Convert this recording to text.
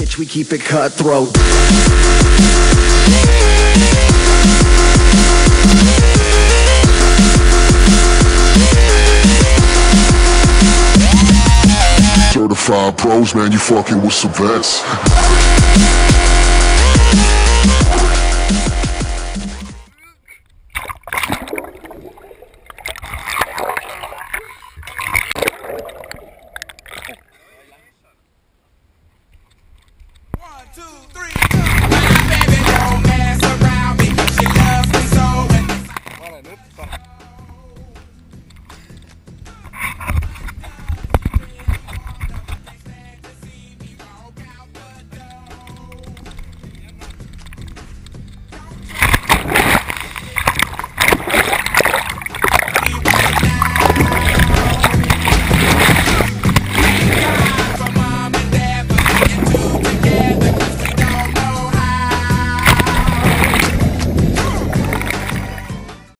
bitch, we keep it cutthroat. Certified pros, man, you fucking with some vets. One, two, three, go.